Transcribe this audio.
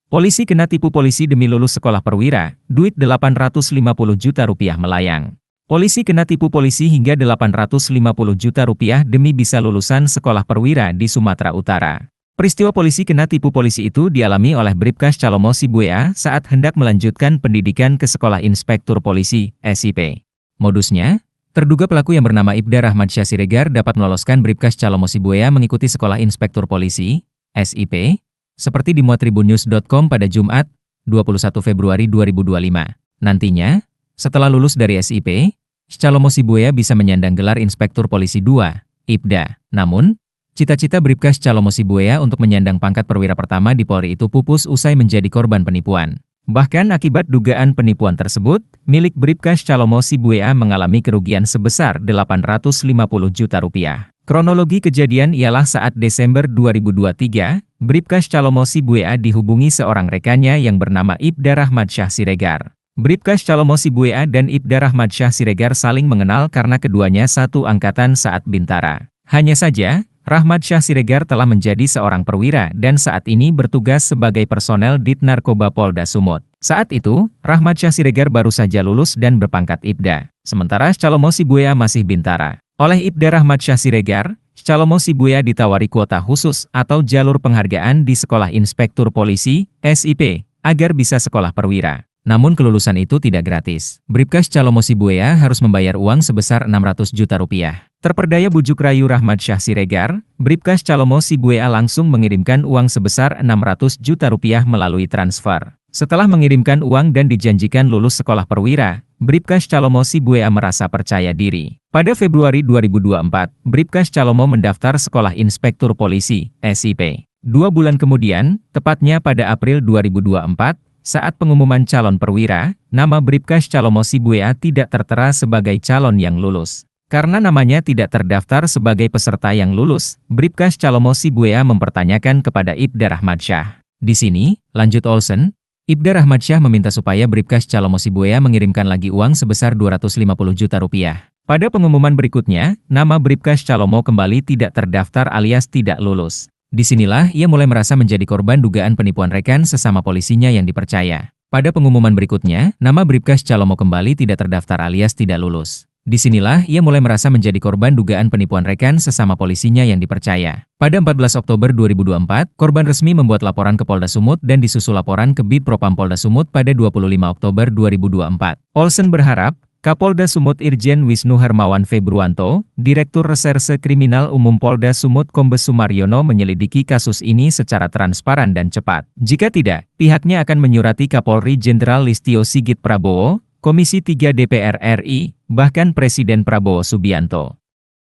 Polisi kena tipu polisi demi lulus sekolah perwira, duit 850 juta rupiah melayang. Polisi kena tipu polisi hingga 850 juta rupiah demi bisa lulusan sekolah perwira di Sumatera Utara. Peristiwa polisi kena tipu polisi itu dialami oleh Bribkas Calomo Sibuea saat hendak melanjutkan pendidikan ke Sekolah Inspektur Polisi, SIP. Modusnya, terduga pelaku yang bernama Ibda Rahmadsyah Siregar dapat meloloskan Bribkas Calomo Sibuea mengikuti Sekolah Inspektur Polisi, SIP, seperti dimuat tribunnews.com pada Jumat, 21 Februari 2025. Nantinya, setelah lulus dari SIP, Calomo Sibuea bisa menyandang gelar Inspektur Polisi 2, IPDA. Namun, cita-cita Bribkas Calomo Sibuea untuk menyandang pangkat perwira pertama di Polri itu pupus usai menjadi korban penipuan. Bahkan akibat dugaan penipuan tersebut, milik Bribkas Calomo Sibuea mengalami kerugian sebesar 850 juta rupiah. Kronologi kejadian ialah saat Desember 2023, Bribkas Calomo Sibuea dihubungi seorang rekannya yang bernama Ibda Rahmadsyah Siregar. Bribkas Calomo Sibuea dan Ibda Rahmadsyah Siregar saling mengenal karena keduanya satu angkatan saat Bintara. Hanya saja, Rahmadsyah Siregar telah menjadi seorang perwira dan saat ini bertugas sebagai personel Dit Narkoba Polda Sumut. Saat itu, Rahmadsyah Siregar baru saja lulus dan berpangkat Ibda, sementara Calomo Sibuea masih Bintara. Oleh Ibda Rahmadsyah Siregar, Calomo Sibuea ditawari kuota khusus atau jalur penghargaan di Sekolah Inspektur Polisi, SIP, agar bisa sekolah perwira. Namun kelulusan itu tidak gratis. Bribkas Calomo Sibuea harus membayar uang sebesar 600 juta rupiah. Terperdaya bujuk rayu Rahmadsyah Siregar, Bribkas Calomo Sibuea langsung mengirimkan uang sebesar 600 juta rupiah melalui transfer. Setelah mengirimkan uang dan dijanjikan lulus sekolah perwira, Bribkas Calomo Sibuea merasa percaya diri. Pada Februari 2024, Bribkas Calomo mendaftar Sekolah Inspektur Polisi, SIP. 2 bulan kemudian, tepatnya pada April 2024, saat pengumuman calon perwira, nama Bribkas Calomo Sibuea tidak tertera sebagai calon yang lulus. Karena namanya tidak terdaftar sebagai peserta yang lulus, Bribkas Calomo Sibuea mempertanyakan kepada Ibda Rahmadsyah. Di sini, lanjut Olsen, Ibda Rahmadsyah meminta supaya Bribkas Calomo Sibuea mengirimkan lagi uang sebesar 250 juta rupiah. Pada pengumuman berikutnya, nama Bribkas Calomo kembali tidak terdaftar alias tidak lulus. Disinilah ia mulai merasa menjadi korban dugaan penipuan rekan sesama polisinya yang dipercaya. Pada pengumuman berikutnya, nama Bribkas Calomo kembali tidak terdaftar alias tidak lulus. Disinilah ia mulai merasa menjadi korban dugaan penipuan rekan sesama polisinya yang dipercaya. Pada 14 Oktober 2024, korban resmi membuat laporan ke Polda Sumut dan disusul laporan ke Bid Propam Polda Sumut pada 25 Oktober 2024. Olsen berharap, Kapolda Sumut Irjen Wisnu Hermawan Februanto, Direktur Reserse Kriminal Umum Polda Sumut Kombes Sumaryono menyelidiki kasus ini secara transparan dan cepat. Jika tidak, pihaknya akan menyurati Kapolri Jenderal Listio Sigit Prabowo, Komisi 3 DPR RI, bahkan Presiden Prabowo Subianto.